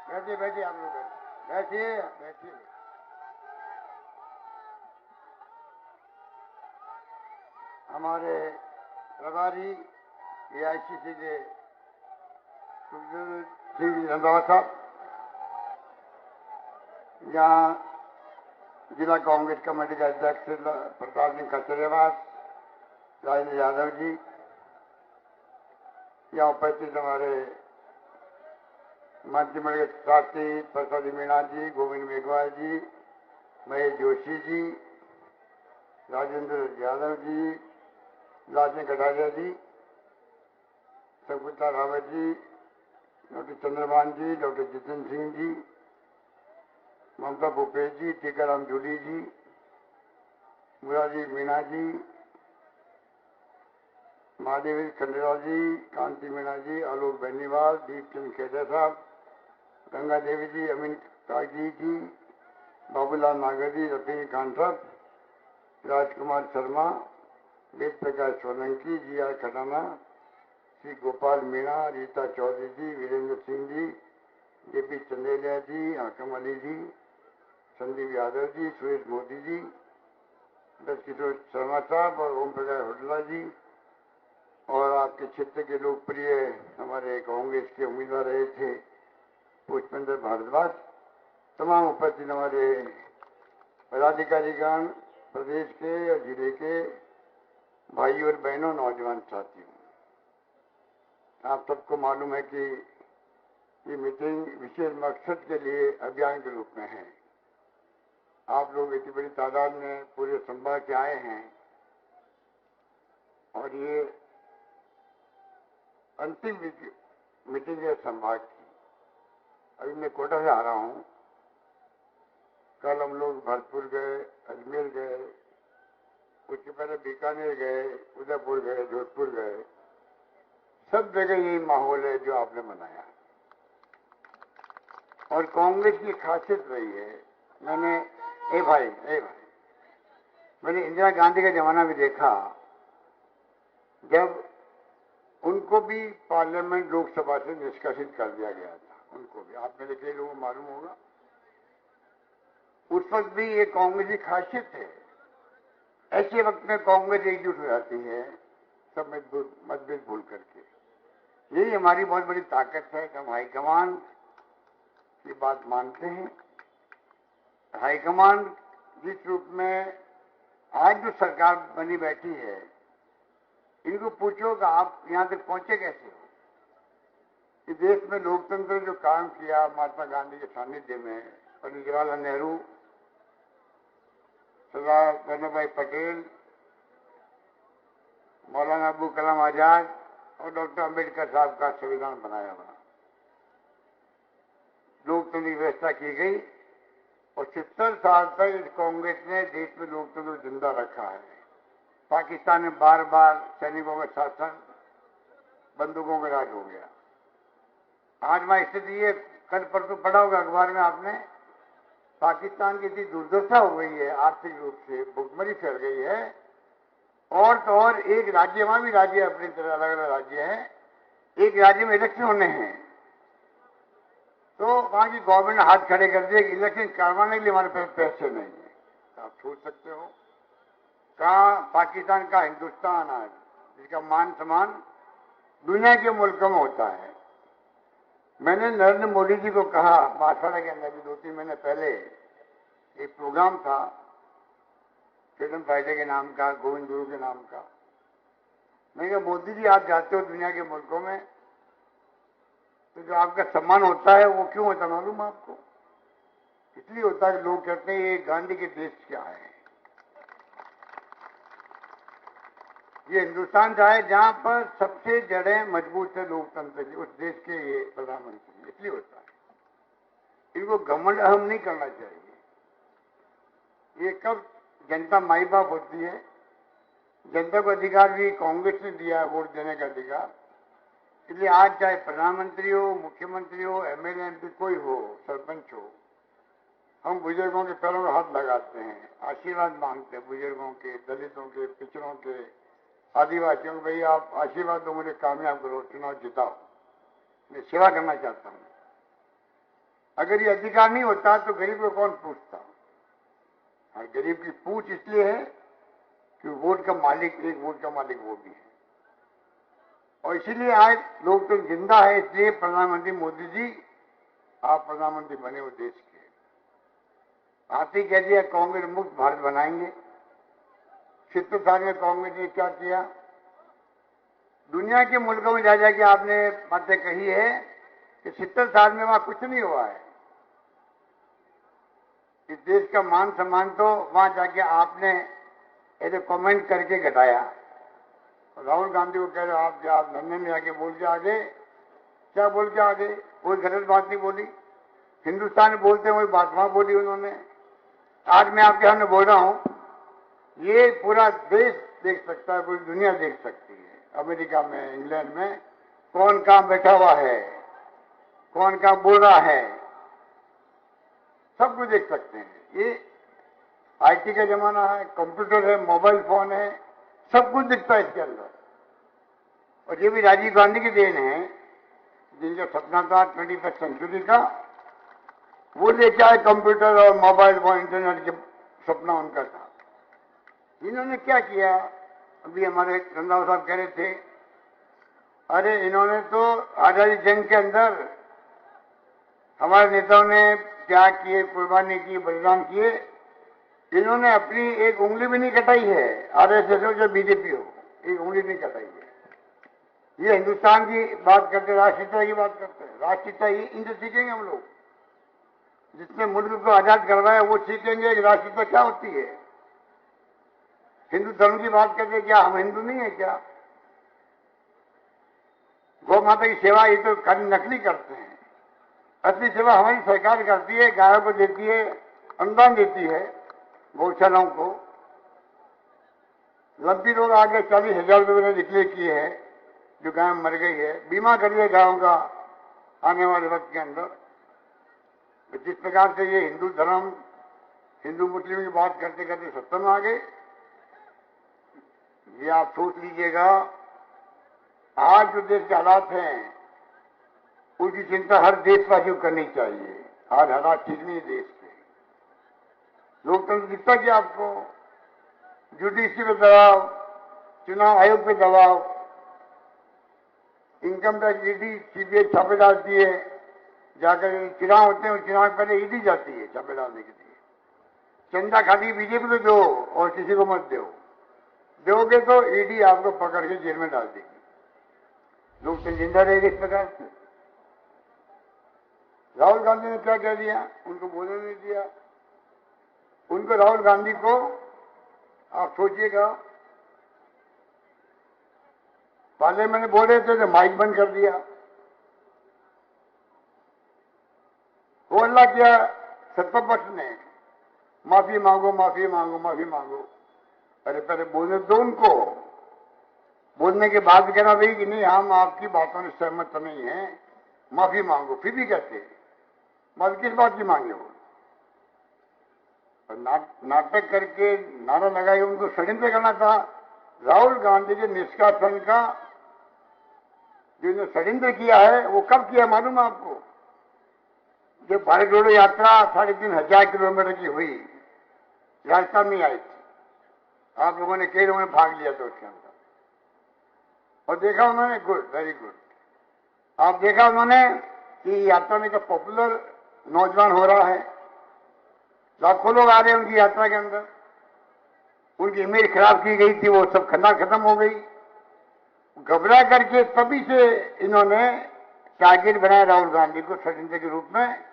बैठिए बैठिए, आप लोग बैठिए बैठिए। हमारे प्रभारी AICC के सुखदेव सिंह रंधावा साहब, यहाँ जिला कांग्रेस कमेटी के अध्यक्ष प्रताप सिंह खचरेवास, राजेंद्र यादव जी, यहाँ उपस्थित हमारे मंत्रिमंडल के साथी प्रसाद मीणा जी, गोविंद मेघवाल जी, महेश जोशी जी, राजेंद्र यादव जी, लालचंद कटारिया जी, शकुंतला रावत जी, डॉक्टर चंद्रभान जी, डॉक्टर जितेंद्र सिंह जी, ममता भूपेश जी, टीकाराम जूली जी, मुरारी मीणा जी, महादेवी खंडेराव जी, कांति मीणा जी, आलोक बेनीवाल, दीपचंद खेड़ा साहब, गंगा देवी जी, अमीन कागी जी, बाबूलाल नागर जी, रफी खान साहब, राजकुमार शर्मा, वेद प्रकाश सोलंकी, GR खटाना, श्री गोपाल मीणा, रीता चौधरी जी, वीरेंद्र सिंह जी, JP चंदेलिया जी, हाकम अली जी, संदीप यादव जी, सुरेश मोदी जी, दस किशोर शर्मा साहब और ओम प्रकाश हुडला जी, और आपके क्षेत्र के लोकप्रिय हमारे कांग्रेस के उम्मीदवार रहे थे पुष्पेंद्र भारद्वाज, तमाम उपस्थित हमारे पदाधिकारीगण, प्रदेश के और जिले के भाई और बहनों, नौजवान साथियों, आप सबको मालूम है कि ये मीटिंग विशेष मकसद के लिए अभियान के रूप में है। आप लोग इतनी बड़ी तादाद में पूरे संभाग के आए हैं और ये अंतिम मीटिंग है संभाग की। अभी मैं कोटा से आ रहा हूँ। कल हम लोग भरतपुर गए, अजमेर गए, उसके पहले बीकानेर गए, उदयपुर गए, जोधपुर गए। सब जगह यही माहौल है जो आपने बनाया। और कांग्रेस की खासियत रही है, मैंने इंदिरा गांधी का जमाना भी देखा, जब उनको भी पार्लियामेंट लोकसभा से निष्कासित कर दिया गया था। उनको भी, आप में से कई लोगों को मालूम होगा, उस वक्त भी ये कांग्रेस की खासियत है। ऐसे वक्त में कांग्रेस एकजुट हो जाती है, सब मतभेद भूल करके। यही हमारी बहुत बड़ी ताकत है कि हम हाईकमान की बात मानते हैं। हाईकमान जिस रूप में आज जो सरकार बनी बैठी है, इनको पूछो कि आप यहां तक पहुंचे कैसे हो। इस देश में लोकतंत्र जो काम किया महात्मा गांधी के सानिध्य में, पंडित जवाहरलाल नेहरू, सरदार वल्लभ भाई पटेल, मौलाना अबुल कलाम आजाद और डॉक्टर अम्बेडकर साहब का संविधान बनाया हुआ, लोकतंत्र की व्यवस्था की गई। और 70 साल तक इस कांग्रेस ने देश में लोकतंत्र जिंदा रखा है। पाकिस्तान में बार बार सैनिकों का शासन, बंदूकों का राज हो गया। आज वहां स्थिति ये, कल परसों पढ़ा होगा अखबार में आपने, पाकिस्तान की इतनी दुर्दशा हो गई है, आर्थिक रूप से भुखमरी फैल गई है। और तो और एक राज्य, वहां भी राज्य अपनी तरह अलग अलग राज्य हैं, एक राज्य में इलेक्शन होने हैं तो वहां की गवर्नमेंट ने हाथ खड़े कर दिए कि इलेक्शन करवाने के लिए हमारे पास पैसे नहीं है। तो आप सोच सकते हो कहाँ पाकिस्तान का हिंदुस्तान आज, जिसका मान सम्मान दुनिया के मुल्कों में होता है। मैंने नरेंद्र मोदी जी को कहा, बांसवाड़ा के अंदर भी 2-3 महीने पहले एक प्रोग्राम था फ्रीडम फाइटर के नाम का, गोविंद गुरु के नाम का। मैंने कहा मोदी जी, आप जाते हो दुनिया के मुल्कों में तो जो आपका सम्मान होता है वो क्यों होता है मालूम आपको? इसलिए होता है कि लोग कहते हैं ये गांधी के देश क्या है। ये हिंदुस्तान का है जहां पर सबसे जड़ें मजबूत है लोकतंत्र की, उस देश के ये प्रधानमंत्री, इसलिए होता है। इनको घमंड अहम नहीं करना चाहिए। ये कब जनता माई बाप होती है, जनता को अधिकार भी कांग्रेस ने दिया है, वोट देने का अधिकार। इसलिए आज चाहे प्रधानमंत्री हो, मुख्यमंत्री हो, MLA MP कोई हो, सरपंच हो, हम बुजुर्गों के पैरों में हाथ लगाते हैं, आशीर्वाद मांगते हैं बुजुर्गों के, दलितों के, पिछड़ों के, आदिवासियों को, भाई आप आशीर्वाद दो, मुझे कामयाब करो, चुनाव जिताओ, मैं सेवा करना चाहता हूँ। अगर ये अधिकार नहीं होता तो गरीब को कौन पूछता? और गरीब की पूछ इसलिए है कि वोट का मालिक, एक वोट का मालिक वो भी है। और इसीलिए आज लोकतंत्र जिंदा है, इसलिए प्रधानमंत्री मोदी जी आप प्रधानमंत्री बने हो देश के। हाथी कह दिया कांग्रेस मुक्त भारत बनाएंगे। 70 साल में कांग्रेस ने क्या किया? दुनिया के मुल्कों में जा जाके आपने बातें कही है कि 70 साल में वहां कुछ नहीं हुआ है। इस देश का मान सम्मान तो वहां जाके आपने ऐसे कमेंट करके घटाया। राहुल गांधी को कह रहे हो आप लंदन में जाके बोल के आ गए। क्या बोल के आ गए? कोई गलत बात नहीं बोली। हिंदुस्तान में बोलते हैं वही बात वहां बोली उन्होंने। आज मैं आपके सामने बोल रहा हूं, ये पूरा देश देख सकता है, पूरी दुनिया देख सकती है। अमेरिका में, इंग्लैंड में कौन कहां बैठा हुआ है, कौन कहां बोल रहा है, सब कुछ देख सकते हैं। ये आईटी का जमाना है, कंप्यूटर है, मोबाइल फोन है, सब कुछ दिखता है इसके अंदर। और ये भी राजीव गांधी की देन है, जिनका सपना था 21वीं सेंचुरी का, वो लेके आए कंप्यूटर और मोबाइल फोन, इंटरनेट के सपना उनका था। इन्होंने क्या किया? अभी हमारे रंधावा साहब कह रहे थे, अरे इन्होंने तो आजादी जंग के अंदर हमारे नेताओं ने त्याग किए, कुर्बानी की, बलिदान किए। इन्होंने अपनी एक उंगली भी नहीं कटाई है, आरएसएस हो या बीजेपी हो, एक उंगली नहीं कटाई है। ये हिंदुस्तान की बात करते, राष्ट्रीयता की बात करते हैं। राष्ट्रीयता ही इनसे सीखेंगे हम लोग। जिसने मुल्क को आजाद करवाया वो सीखेंगे कि राष्ट्रीयता क्या होती है। हिंदू धर्म की बात करते, क्या हम हिंदू नहीं है क्या? गौ माता की सेवा ये तो खाली नकली करते हैं। असली सेवा हमारी सरकार करती है, गायों को देती है, अनुदान देती है गौशालाओं को। लंबी लोग आगे 40,000 रुपये डिक्लेयर किए हैं, जो गाय मर गई है, बीमा कर दिया गायों का आने वाले वक्त के अंदर। जिस प्रकार से ये हिंदू धर्म, हिंदू मुस्लिम की बात करते करते सत्ता में आ गए, ये आप सोच लीजिएगा। आज जो देश के हालात हैं उसकी चिंता हर देशवासी को करनी चाहिए। आज हालात ठीक नहीं है देश के। लोकतंत्र दिखता क्या आपको? जुडिशरी पे दबाव, चुनाव आयोग पे दबाव, इनकम टैक्स ईडी सीबीआई छापे डालती है। जाकर चुनाव होते हैं, चुनाव पहले ईडी जाती है छापे डालने के लिए। चंदा खाली बीजेपी को दो और किसी को मत दो। दोगे तो ईडी आपको पकड़ के जेल में डाल देगी। लोग तो जिंदा रहेंगे इस प्रकार से। राहुल गांधी ने क्या कह दिया? उनको बोलने नहीं दिया। उनको, राहुल गांधी को आप सोचिएगा, पार्लियामेंट में बोल रहे थे तो माइक बंद कर दिया। वो अल्लाह किया सत्ता पक्ष ने, माफी मांगो, माफी मांगो, माफी मांगो। अरे पहले बोलने दो उनको। बोलने के बाद कहना भाई कि नहीं, हम आपकी बातों से सहमत तो नहीं है, माफी मांगो। फिर भी कहते माफी किस बात की मांगे? वो नाटक करके नारा लगाए, उनको षड्यंत्र करना था। राहुल गांधी के निष्कासन का जो षड्यंत्र किया है वो कब किया मालूम है आपको? जब भारत जोड़ो यात्रा 3,500 किलोमीटर की हुई, राजस्थान में आई थी। आप लोगों ने, कई लोगों ने भाग लिया था उसके अंदर और देखा उन्होंने, गुड, वेरी गुड। आप देखा उन्होंने कि यात्रा में तो पॉपुलर नौजवान हो रहा है, लाखों लोग आ रहे हैं उनकी यात्रा के अंदर। उनकी इमेज खराब की गई थी, वो सब खत्म हो गई। घबरा करके तभी से इन्होंने टारगेट बनाया राहुल गांधी को षड्यंत्र के रूप में।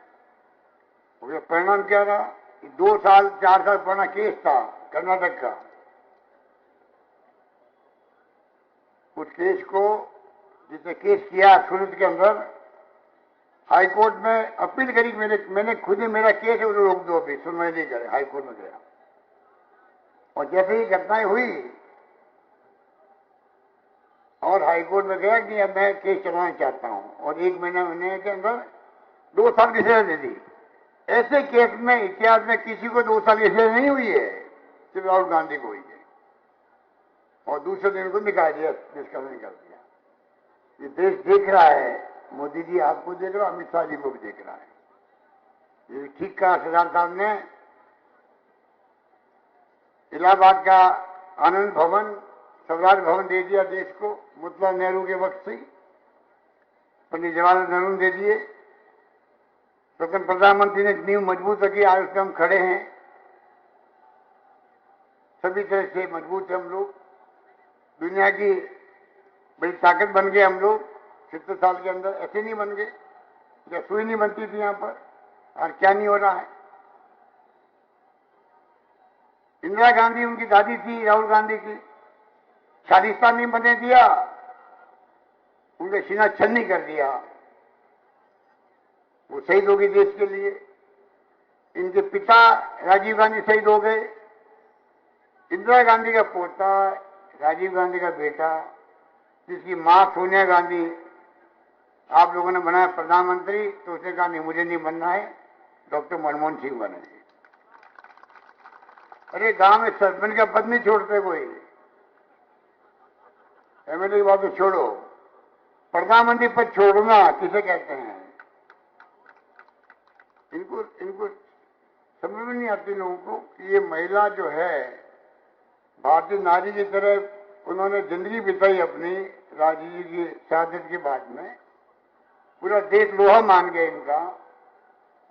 परिणाम क्या रहा? 2 साल 4 साल पुराना केस था कर्नाटक का। उस केस को, जिसने केस किया सूरत के अंदर, हाई कोर्ट में अपील करी। मैंने खुद ही, मेरा केस है उसे रोक दो, अभी सुनवाई नहीं करे। हाई कोर्ट में गया और जैसे ही घटनाएं हुई और हाई कोर्ट में गया कि अब मैं केस चलाना चाहता हूं, और 1 महीने के अंदर 2 साल की सजा दे दी। ऐसे केस में इतिहास में किसी को 2 साल की सजा नहीं हुई है, सिर्फ राहुल गांधी को हुई है। और दूसरे दिन को निकाल दिया, निष्कासन कर दिया। ये देश देख रहा है, मोदी जी आपको देख रहा है, अमित शाह जी को भी देख रहा है। ये ठीक कहा सरदार साहब ने। इलाहाबाद का आनंद भवन, स्वराज भवन दे दिया देश को मोतीलाल नेहरू के वक्त से, पंडित जवाहरलाल नेहरू ने दे दिए। स्वतंत्र प्रधानमंत्री ने नींव मजबूत रखी, आज उसमें हम खड़े हैं, सभी तरह से मजबूत है हम लोग, दुनिया की बड़ी ताकत बन गए हम लोग 70 साल के अंदर। ऐसे नहीं बन गए, जब सुई नहीं बनती थी यहाँ पर, और क्या नहीं हो रहा है। इंदिरा गांधी उनकी दादी थी, राहुल गांधी की, खालिस्तान नहीं बनने दिया, उनका सीना छन्नी कर दिया, वो शहीद हो गई देश के लिए। इनके पिता राजीव गांधी शहीद हो गए, इंदिरा गांधी का पोता, राजीव गांधी का बेटा, जिसकी मां सोनिया गांधी आप लोगों ने बनाया प्रधानमंत्री, तो उसने कहा नहीं मुझे नहीं बनना है, डॉक्टर मनमोहन सिंह बने। अरे गांव में सरपंच का पद नहीं छोड़ते कोई, एमएलए की बात तो छोड़ो, प्रधानमंत्री पद छोड़ना किसे कहते हैं। इनको समझ में नहीं आती लोगों को कि ये महिला जो है भारतीय नारी की तरह उन्होंने जिंदगी बिताई अपनी, राजीव जी की शहादत के बाद में पूरा देश लोहा मान गया इनका।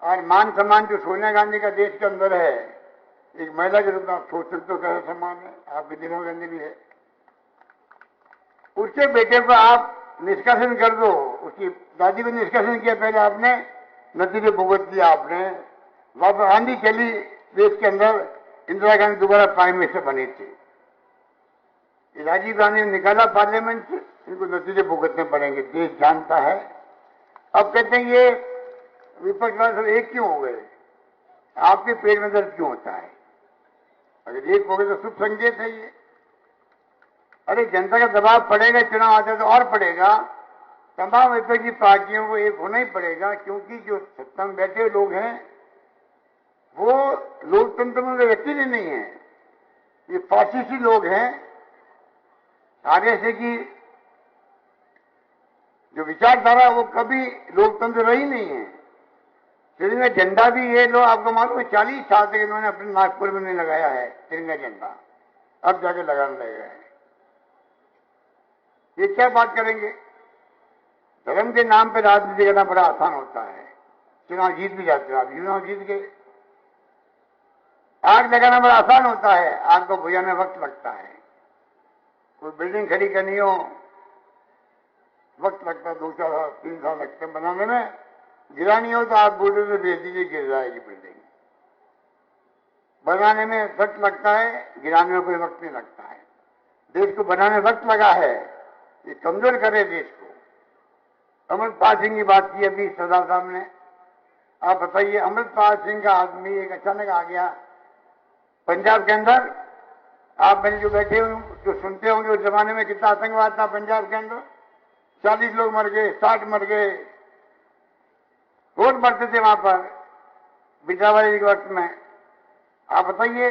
और मान सम्मान जो सोनिया गांधी का देश के अंदर है, एक महिला के रूप में आप सोच सकते हो कैसा सम्मान है, आपके दिनों के अंदर भी है। उसके बेटे पर आप निष्कासन कर दो, उसकी दादी को निष्कासन किया पहले आपने, नतीजे भुगत दिया आपने, वापस आंधी चली देश के अंदर, इंदिरा गांधी दोबारा प्राइम मिनिस्टर बनी थी। राजीव गांधी ने निकाला पार्लियामेंट से, इनको नतीजे भुगतने पड़ेंगे, देश जानता है। अब कहते हैं ये विपक्ष वाले सब एक क्यों हो गए, आपके पेट में दर्द क्यों होता है? अगर एक हो गए तो शुभ संकेत है ये। अरे जनता का दबाव पड़ेगा, चुनाव आता है तो और पड़ेगा, तमाम विपक्षी पार्टियों को एक होना ही पड़ेगा, क्योंकि जो सत्ता में बैठे लोग हैं वो लोकतंत्र में व्यक्ति नहीं है, ये फासिस्टी लोग हैं। आरएसए की जो विचारधारा वो कभी लोकतंत्र रही नहीं है। तिरंगा झंडा भी ये लोग आपको मालूम है 40 साल तक इन्होंने अपने नागपुर में नहीं लगाया है तिरंगा झंडा, अब जाके लगाने लगे हैं। ये क्या बात करेंगे? धर्म के नाम पे राजनीति करना बड़ा आसान होता है, चुनाव जीत भी जाते हैं, आप चुनाव जीत गए। आग लगाना बड़ा आसान होता है, आग को बुझाने वक्त लगता है। कोई बिल्डिंग खड़ी करनी हो वक्त लगता है, 2 साल 3 साल लगते हैं बनाने में। गिरानी हो तो आप बुलडोजर से भेज दीजिए, गिर जाएगी बिल्डिंग। बनाने में वक्त लगता है, गिराने में कोई वक्त नहीं लगता है। देश को बनाने में वक्त लगा है, ये कमजोर करे देश को। अमृतपाल सिंह की बात की अभी सरदार साहब ने, आप बताइए अमृतपाल सिंह का आदमी एक अचानक आ गया पंजाब के अंदर। आप मेरे जो बैठे हो जो सुनते होंगे उस जमाने में कितना आतंकवाद था पंजाब के अंदर, 40 लोग मर गए, 60 मर गए, रोज मरते थे वहां पर बिजरावाली के वक्त में। आप बताइए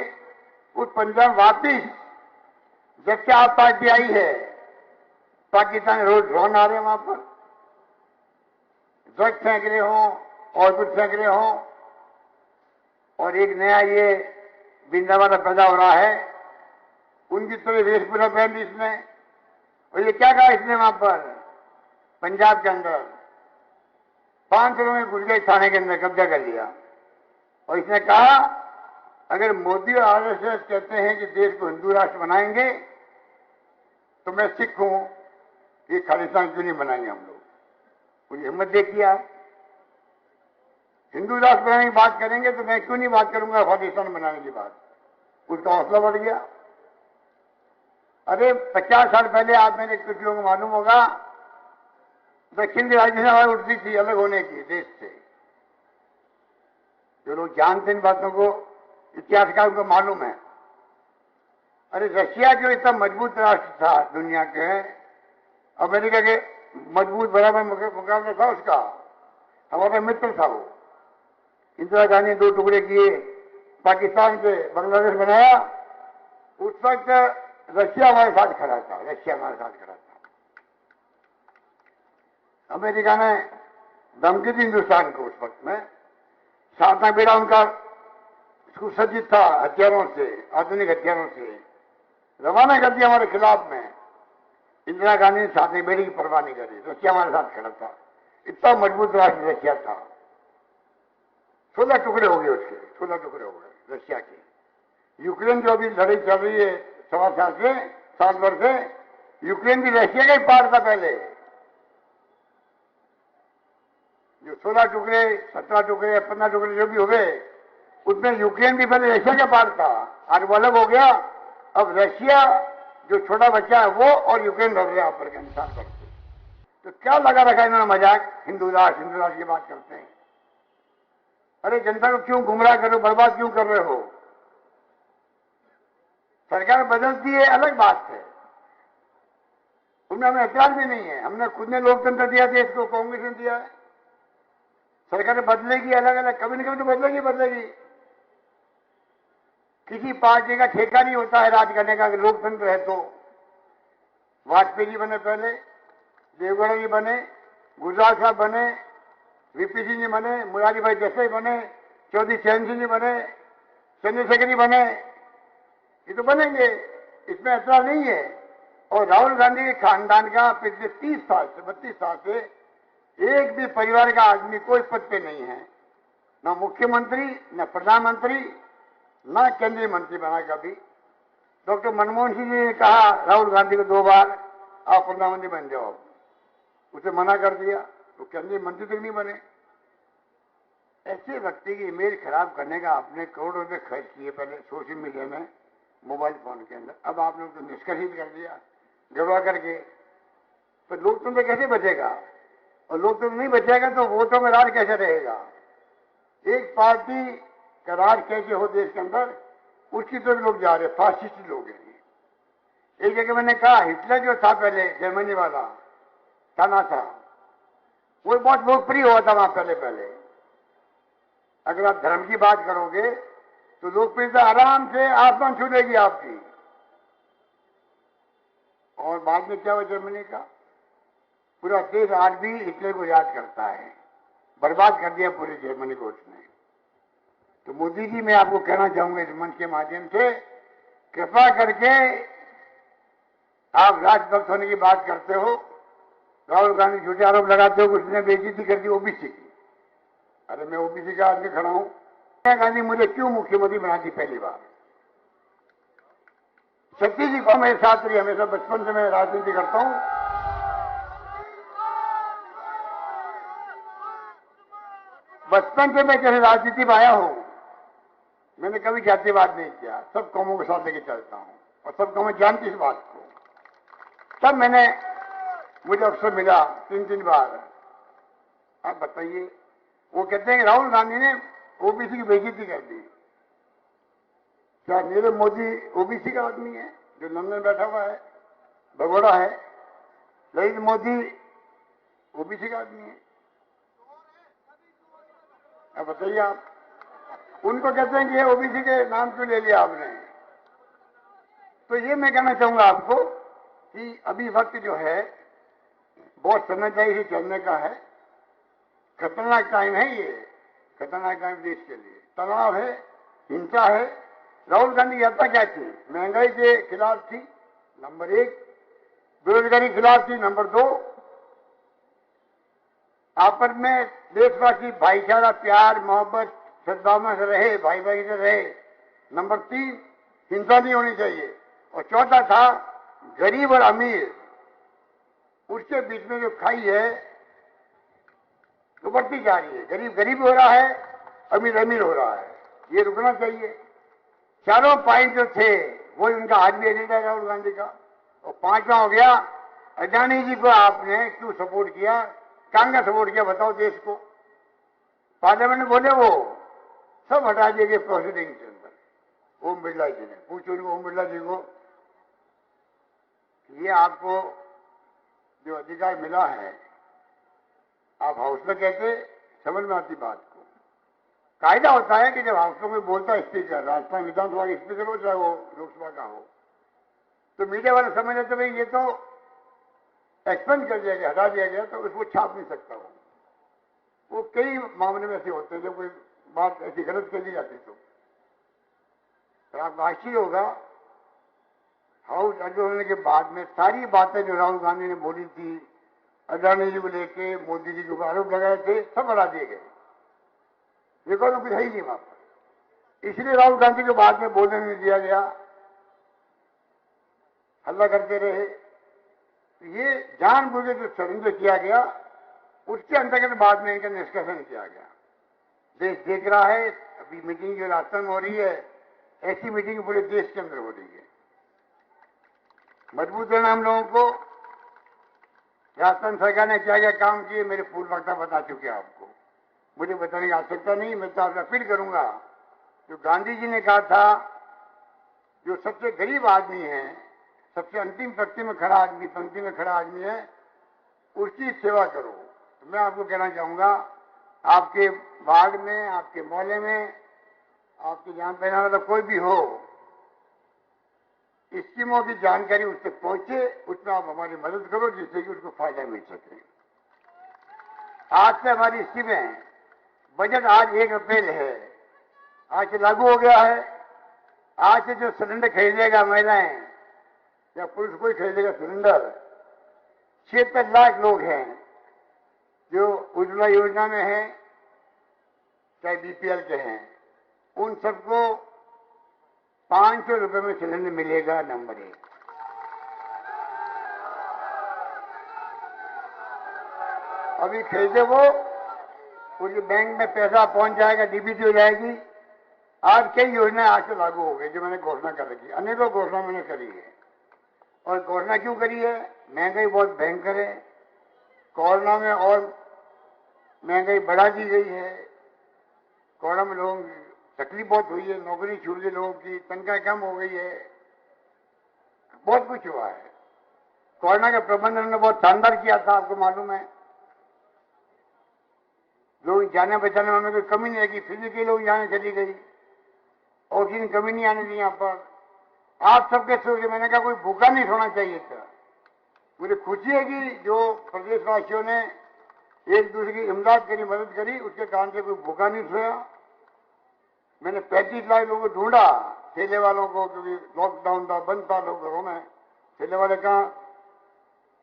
उस पंजाब वापिस जब से आप पार्टी आई है, पाकिस्तान रोज ड्रोन आ रहे हैं वहां पर, ड्रग्स फेंक रहे हों और कुछ फेंक रहे हों, और एक नया ये बिंदावाला पैदा हो रहा है, उनकी तरह वेशभूषा पहन ली इसने। और ये क्या कहा इसने वहां पर पंजाब के अंदर 5 लोगों में घुस गए थाने के अंदर, कब्जा कर लिया। और इसने कहा अगर मोदी और आरएसएस कहते हैं कि देश को हिंदू राष्ट्र बनाएंगे तो मैं सिख हूं, ये खालिस्तान क्यों नहीं बनाएंगे हम लोग? मुझे हिम्मत देखिए आप, हिंदू राष्ट्र बनाने की बात करेंगे तो मैं क्यों नहीं बात करूंगा खालिस्तान बनाने की बात? उसका हौसला बढ़ गया। अरे 50 साल पहले आप मेरे कुछ लोगों को मालूम होगा दक्षिण की राजधानी उठती थी अलग होने की देश से। जो लोग जानते इन बातों को, इतिहासकार को मालूम है। अरे रशिया जो इतना मजबूत राष्ट्र था दुनिया के, अमेरिका के मजबूत बराबर मुकाबला था उसका, हमारा मित्र था वो। इंदिरा गांधी ने 2 टुकड़े किए, पाकिस्तान से बांग्लादेश बनाया, उस वक्त रशिया हमारे साथ खड़ा था, रशिया हमारे साथ खड़ा था। अमेरिका ने धमकी दी हिंदुस्तान को उस वक्त में, साधना बेड़ा उनका सुसज्जित था हथियारों से, आधुनिक हथियारों से रवाना कर दिया हमारे खिलाफ में। इंदिरा गांधी ने साधना बेड़ी की परवाह नहीं करी, रशिया हमारे साथ खड़ा था। इतना मजबूत राष्ट्र रशिया था। 16 टुकड़े हो गए उसके, 16 टुकड़े हो गए रशिया के। यूक्रेन जो अभी लड़ाई चल रही है 7 वर्ष से, यूक्रेन भी रशिया का ही पार्ट था पहले। जो 16 टुकड़े, 17 टुकड़े, 15 टुकड़े जो भी हो गए, उसमें यूक्रेन भी पहले रशिया का पार्ट था। आज वो अलग हो गया। अब रशिया जो छोटा बच्चा है वो और यूक्रेन लड़ रहे हैं अफगानिस्तान करके। तो क्या लगा रखा इन्होंने मजाक, हिंदू राष्ट्र की बात करते हैं। अरे जनता को क्यों गुमराह करो, बर्बाद क्यों कर रहे हो? सरकार बदलती है अलग बात है, उनमें हमें एतराज भी नहीं है। हमने खुद ने लोकतंत्र दिया देश को, कांग्रेस ने दिया है। सरकार बदलेगी अलग अलग, कभी न कभी तो बदलेगी। किसी पार्टी का ठेका नहीं होता है राज करने का। लोकतंत्र है तो वाजपेयी जी बने पहले, देवगौड़ा जी बने, गुजराल साहब बने, वीपी सिंह जी बने, मुरारी भाई देसाई बने, चौधरी चरण सिंह जी बने, चंद्रशेखर जी बने। ये तो बनेंगे, इसमें ऐतराज नहीं है। और राहुल गांधी के खानदान का पिछले 32 साल से एक भी परिवार का आदमी कोई पद पे नहीं है, ना मुख्यमंत्री, ना प्रधानमंत्री, ना केंद्रीय मंत्री बना कभी। डॉक्टर मनमोहन सिंह जी ने कहा राहुल गांधी को 2 बार आप प्रधानमंत्री बन जाओ, उसे मना कर दिया, तो केंद्रीय मंत्री तक नहीं बने। ऐसे व्यक्ति की इमेज खराब करने का आपने करोड़ों रुपए खर्च किए पहले सोशल मीडिया में, मोबाइल फोन के अंदर। अब आप लोग तो निष्कासित कर दिया गड़बड़ा करके। तो लोकतंत्र कैसे बचेगा? और लोकतंत्र नहीं बचेगा तो वोटों में राज कैसे रहेगा? एक पार्टी का राज कैसे हो देश के अंदर, उसकी तो लोग जा रहे, फासिस्ट लोग हैं। एक जगह मैंने कहा हिटलर जो था पहले, जर्मनी वाला थाना था, वो बहुत लोकप्रिय हुआ था वहां पहले। अगर आप धर्म की बात करोगे तो लोकप्रियता आराम से आसमान छू लेगी आपकी। और बाद में क्या हुआ जर्मनी का? पूरा देश आज भी हिटलर को याद करता है। बर्बाद कर दिया पूरी जर्मनी को उसने। तो मोदी जी, मैं आपको कहना चाहूंगा इस मंच के माध्यम से, कृपा करके आप राष्ट्रभक्त होने की बात करते हो, राहुल गांधी झूठे आरोप लगाते हो, उसने बेइज्जती कर दी ओबीसी की। अरे मैं ओबीसी का आदमी खड़ा हूं। सोनिया गांधी मुझे क्यों मुख्यमंत्री बना दी पहली बार? सती जी को मेरे साथ रही, हमेशा बचपन से मैं राजनीति करता हूं। बचपन से मैं जैसे राजनीति में आया हूं, मैंने कभी जातिवाद नहीं किया, सब कौमों के साथ लेके चलता हूं और सब कौमें जानती इस बात को। तब मुझे अवसर मिला 3 बार। आप बताइए, वो कहते हैं कि राहुल गांधी ने ओबीसी की बेइज्जती कर दी। क्या नरेंद्र मोदी ओबीसी का आदमी है जो लंदन बैठा हुआ है, भगोड़ा है? नरेंद्र मोदी ओबीसी का आदमी है? अब बताइए आप। उनको कहते हैं कि ये ओबीसी के नाम क्यों ले लिया आपने? तो ये मैं कहना चाहूंगा आपको कि अभी वक्त जो है बहुत समझदारी से चलने का है। खतरनाक टाइम है ये, खतरनाक टाइम देश के लिए। तनाव है, हिंसा है। राहुल गांधी की यात्रा क्या थी? महंगाई के खिलाफ थी नंबर 1, बेरोजगारी के खिलाफ थी नंबर 2, आपस में देशवासी भाईचारा, प्यार, मोहब्बत, सद्भावना से रहे, भाई से रहे नंबर 3, हिंसा नहीं होनी चाहिए। और चौथा था गरीब और अमीर, उसके बीच में जो खाई है तो बढ़ती जा रही है। गरीब गरीब हो रहा है, अमीर अमीर हो रहा है, ये रुकना चाहिए। चारों पॉइंट जो थे वही उनका आज भी एजेंडा है राहुल गांधी का। और 5वां हो गया, अडानी जी को आपने क्यों सपोर्ट किया? कांग्रेस सपोर्ट किया, बताओ देश को। पार्लियामेंट में बोले वो सब हटा दिए गए प्रोसीडिंग के अंदर। ओम बिरला जी ने पूछो ओम बिरला जी को, ये आपको जो अधिकार मिला है, आप हाउस में कहते, समझ में आती बात को। कायदा होता है कि जब हाउस में बोलता है स्पीकर, राजस्थान विधानसभा के स्पीकर हो चाहे वो लोकसभा का हो, तो मीडिया वाले समझ लेते भाई ये तो एक्सपेंड कर दिया गया, हटा दिया गया, तो उसको छाप नहीं सकता वो कई मामले में ऐसे होते हैं जब कोई बात ऐसी गलत चली जाती तो आपको आश्चर्य होगा, हाउस अड्डे होने के बाद में सारी बातें जो राहुल गांधी ने बोली थी, अडानी जी को लेके, मोदी जी के ऊपर आरोप लगाए थे, सब हटा दिए गए। देखो तो कुछ है ही नहीं वहां पर। इसलिए राहुल गांधी को बाद में बोलने नहीं दिया गया, हल्ला करते रहे। ये जानबूझ के जो षड्यंत्र किया गया, उसके अंतर्गत बाद में इनका निष्कर्षण किया गया। देश देख रहा है, अभी मीटिंग जो राजस्थान में हो रही है, ऐसी मीटिंग पूरे देश के अंदर हो रही है। मजबूत करना हम लोगों को। राजस्थान सरकार ने क्या क्या काम किए मेरे पूर्व वक्ता बता चुके हैं आपको, मुझे बताने की आवश्यकता नहीं। मैं तो आपसे अपील करूंगा, जो गांधी जी ने कहा था, जो सबसे गरीब आदमी है, सबसे अंतिम पंक्ति में खड़ा आदमी है, उसकी सेवा करो। तो मैं आपको कहना चाहूंगा, आपके वार्ड में, आपके मोहल्ले में, आपके जान पहचान वाला कोई भी हो, स्कीमों की जानकारी उस तक पहुंचे, उसमें आप हमारी मदद करो, जिससे कि उसको फायदा मिल सके। आज से हमारी स्कीमें, बजट आज 1 अप्रैल है, आज से लागू हो गया है। आज से जो सिलेंडर खरीदेगा महिलाएं या पुरुष कोई खरीदेगा सिलेंडर, 76 लाख लोग हैं जो उज्ज्वला योजना में हैं, चाहे बीपीएल के हैं, उन सबको 500 रुपए में सिलेंडर मिलेगा। नंबर 1। अभी खरीदे वो, उनके बैंक में पैसा पहुंच जाएगा, डीबीटी हो जाएगी। आज कई योजनाएं आज से लागू हो गई जो मैंने घोषणा कर रखी, अनेकों घोषणा मैंने करी है। और घोषणा क्यों करी है? महंगाई बहुत भयंकर है, कोरोना में और महंगाई बढ़ा दी गई है। कोरोना में लोगों की तकलीफ बहुत हुई है, नौकरी छूट गई लोगों की, तनख्वाह कम हो गई है, बहुत कुछ हुआ है। कोरोना का प्रबंधन ने बहुत शानदार किया था, आपको मालूम है। लोग जाने बचाने में हमें कोई कमी नहीं लगी, फिजिकली लोग जाने चली गई, ऑक्सीजन कमी नहीं आने दी। यहाँ पर आप सबके सोच, मैंने कहा कोई भूखा नहीं सोना चाहिए था। मुझे खुशी है कि जो प्रदेशवासियों ने एक दूसरे की इमदाद करी, मदद करी, उसके कारण से कोई भूखा नहीं सोया। मैंने 35 लाख लोगों को ढूंढा, ठेले वालों को, क्योंकि लॉकडाउन था, बंद था, लोग घरों में। ठेले वाले कहाँ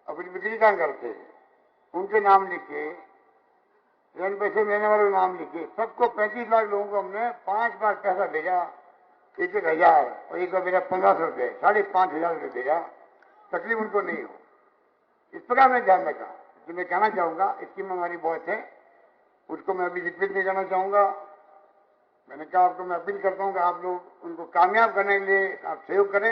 अपनी बिक्री कहाँ करते, उनके नाम लिखे, ऋण पैसे लेने वाले नाम लिखे, सबको 35 लाख लोगों को हमने 5 बार पैसा भेजा, 1-1 हजार, और एक बार भेजा 1500 रुपये, 5,500 रुपये भेजा, तकलीफ उनको नहीं हो। इस प्रकार मैं ध्यान रखा। तो मैं कहना चाहूंगा, स्कीम हमारी बहुत है, उसको मैं अभी रिपीट नहीं करना चाहूंगा। मैंने कहा आपको, मैं अपील करता हूँ कि आप लोग उनको कामयाब करने के लिए आप सहयोग करें।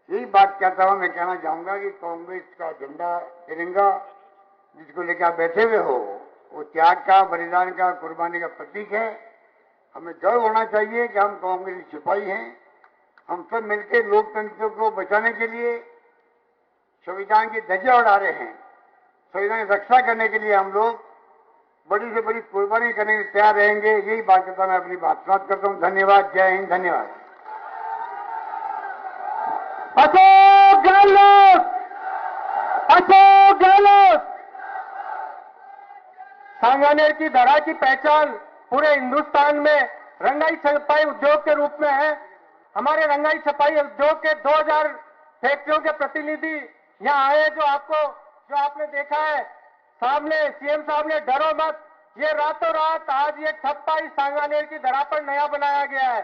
यही बात कहता हुआ मैं कहना चाहूंगा कि कांग्रेस का झंडा तिरंगा जिसको लेकर आप बैठे हुए हो, वो त्याग का, बलिदान का, कुर्बानी का प्रतीक है। हमें गर्व होना चाहिए कि हम कांग्रेस के सिपाही हैं। हम सब मिलकर लोकतंत्र को बचाने के लिए संविधान की ध्वजा उड़ा रहे हैं। संविधान की रक्षा करने के लिए हम लोग बड़ी से बड़ी कुर्बानी करने के लिए तैयार रहेंगे। यही बात करता मैं अपनी बात समाप्त करता हूँ। धन्यवाद। जय हिंद। धन्यवाद। अशोक गहलोत, अशोक गहलोत। सांगानेर की धरा की पहचान पूरे हिंदुस्तान में रंगाई छपाई उद्योग के रूप में है। हमारे रंगाई छपाई उद्योग के 2000 फैक्ट्रियों के प्रतिनिधि यहाँ आए, जो आपने देखा है सामने। सीएम साहब ने डरो मत, ये रातों रात आज ये छप्पा इस सांगानेर की धरा पर नया बनाया गया है।